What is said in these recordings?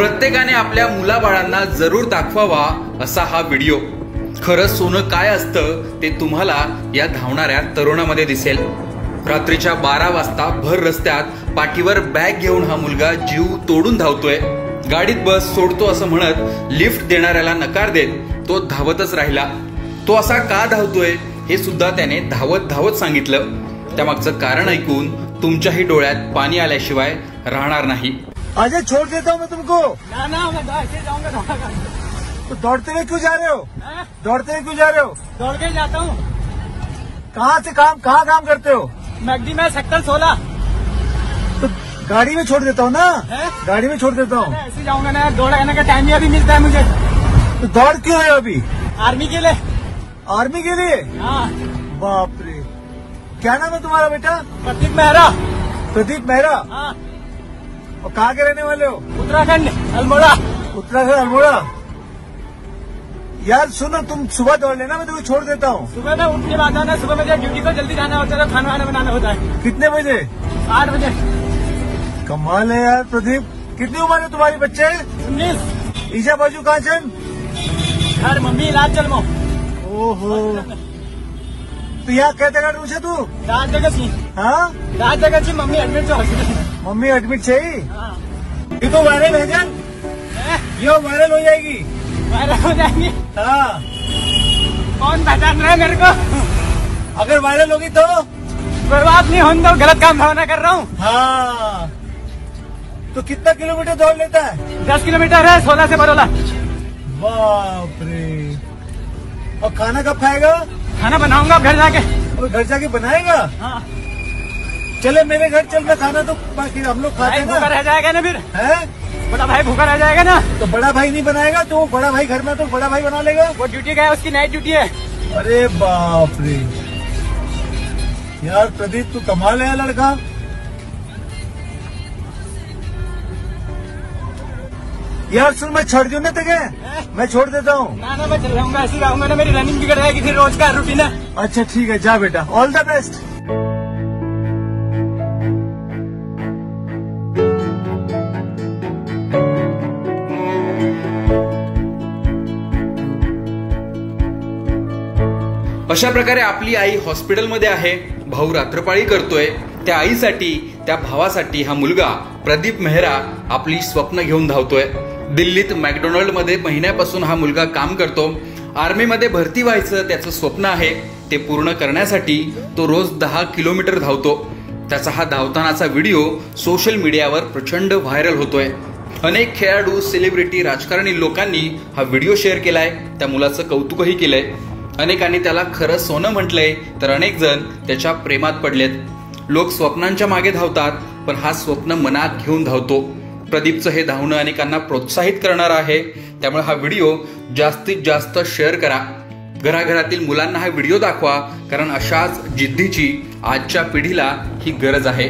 प्रत्येकाने आपल्या मुलाबाळांना जरूर दाखवावा असा हा व्हिडिओ। खरं सोनं काय असतं ते तुम्हाला या धावणाऱ्या तरुणामध्ये दिसेल। रात्रीच्या 12 वाजता भर रस्त्यात पाठीवर बॅग घेऊन हा मुलगा जीव तोडून धावतोय। गाडीत बस सोडतो असं म्हणत लिफ्ट देणाऱ्याला नकार देत तो धावतच राहिला। तो असा का धावतोय हे सुद्धा त्याने धावत धावत सांगितलं। त्यामागचं कारण ऐकून तुमच्याही डोळ्यात पाणी आल्याशिवाय राहणार नाही। अजय छोड़ देता हूँ मैं तुमको। ना मैं ऐसे जाऊंगा दौड़ा। तो दौड़ते हुए क्यों जा रहे हो? दौड़ते हुए क्यों जा रहे हो? दौड़ के जाता हूँ। कहाँ काम करते हो? मैगडी में सेक्टर 16। तो गाड़ी में छोड़ देता हूँ ना। गाड़ी में छोड़ देता हूँ। ऐसे जाऊंगा ना, दौड़ आने का टाइम ही अभी मिलता है मुझे। तो दौड़ क्यों रहे हो अभी? आर्मी के लिए। आर्मी के लिए? हाँ। बाप रे, क्या नाम है तुम्हारा बेटा? प्रदीप मेहरा। प्रदीप मेहरा। हाँ। और कहाँ के रहने वाले हो? उत्तराखंड अल्मोड़ा। उत्तराखंड अल्मोड़ा। यार सुनो, तुम सुबह दौड़ लेना, मैं तुम्हें छोड़ देता हूँ। सुबह में उठ के बाद आना, सुबह मुझे ड्यूटी पर जल्दी जाना होता है, खाना वाना बनाना होता है। कितने बजे? 8 बजे। कमाल है यार प्रदीप। कितनी उम्र है तुम्हारी बच्चे? 19। ईजा बाजू कहाँ चल? घर मम्मी इलाज चल मो। ओहो, तो यहाँ कहते का रूस है तू? रात जगह सी। हाँ, रात जगह सी मम्मी एडमिट जो हॉस्पिटल। मम्मी एडमिट चाहिए। हाँ। ये तो वायरल है जान, ये वायरल हो जाएगी। वायरल हो जाएंगे? हाँ। कौन पहचान रहा है मेरे को? अगर वायरल होगी तो बर्बाद नहीं होने दो, गलत काम भावना कर रहा हूँ। हाँ। तो कितना किलोमीटर दौड़ लेता है? 10 किलोमीटर है 16 से बरोला। बाप रे। और खाना कब खाएगा? खाना बनाऊंगा घर जाके। और घर जाके बनाएगा? हाँ। चले मेरे घर चल, मैं खाना तो बाकी हम लोग खाते हैं ना। भूखा रह जाएगा ना फिर? है? बड़ा भाई भूखा रह जाएगा ना। तो बड़ा भाई नहीं बनाएगा तो बड़ा भाई घर में, तो बड़ा भाई बना लेगा। वो ड्यूटी गया, उसकी नाइट ड्यूटी है। अरे बाप रे यार प्रदीप, तू कमाल है लड़का। यार सुन, मैं छोड़ दूं ना तुझे? मैं छोड़ देता हूँ। ना मैं चल जाऊंगा, ऐसे रहूंगा ना, मेरी रनिंग बिगड़ जाएगी फिर, रोज का रूटीन है। अच्छा ठीक है, जा बेटा, ऑल द बेस्ट। अशा प्रकारे आपली आई हॉस्पिटलमध्ये आहे, भाऊ रात्रपाळी करतोय। त्या आईसाठी, त्या भावासाठी हा मुलगा प्रदीप मेहरा आपली स्वप्न घेऊन धावतोय। दिल्लीत मॅकडोनल्ड मध्ये महिन्यापासून हा मुलगा काम करतो। आर्मीमध्ये भरती व्हायचं त्याचं स्वप्न आहे, ते पूर्ण करण्यासाठी तो रोज 10 किलोमीटर धावतो। त्याचा हा धावतानाचा व्हिडिओ सोशल मीडियावर प्रचंड व्हायरल होतोय। अनेक खेळाडू, सेलिब्रिटी, राजकारणी लोकांनी हा व्हिडिओ शेअर केलाय, त्या मुलाचं कौतुकही केलंय। अनेकांनी त्याला खरं सोनं म्हटलंय, तर अनेक जण त्याच्या प्रेमात पडलेत। लोक स्वप्नांच्या मागे धावतात, पण हा स्वप्न मनात घेऊन धावतो। प्रदीपचं हे धावणं अनेकांना प्रोत्साहित करणार आहे, त्यामुळे हा व्हिडिओ जास्तीत जास्त शेअर करा। घराघरातील मुलांना हा व्हिडिओ दाखवा, कारण अशाच जिद्दीची आजच्या पिढीला ही गरज आहे।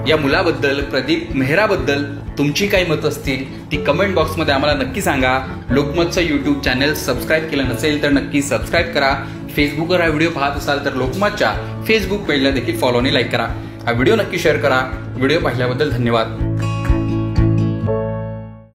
या मुलाबद्दल, प्रदीप मेहराबद्दल तुमची काही मत असतील ती कमेंट बॉक्समध्ये आम्हाला नक्की सांगा। लोकमतचं यूट्यूब चॅनल सबस्क्राईब केलं नसेल तर नक्की सबस्क्राईब करा। फेसबुकवर हा व्हिडिओ पाहत असाल तर लोकमतच्या फेसबुक पेजला देखील फॉलो आणि लाईक करा। हा व्हिडिओ नक्की शेअर करा। व्हिडिओ पाहिल्याबद्दल धन्यवाद।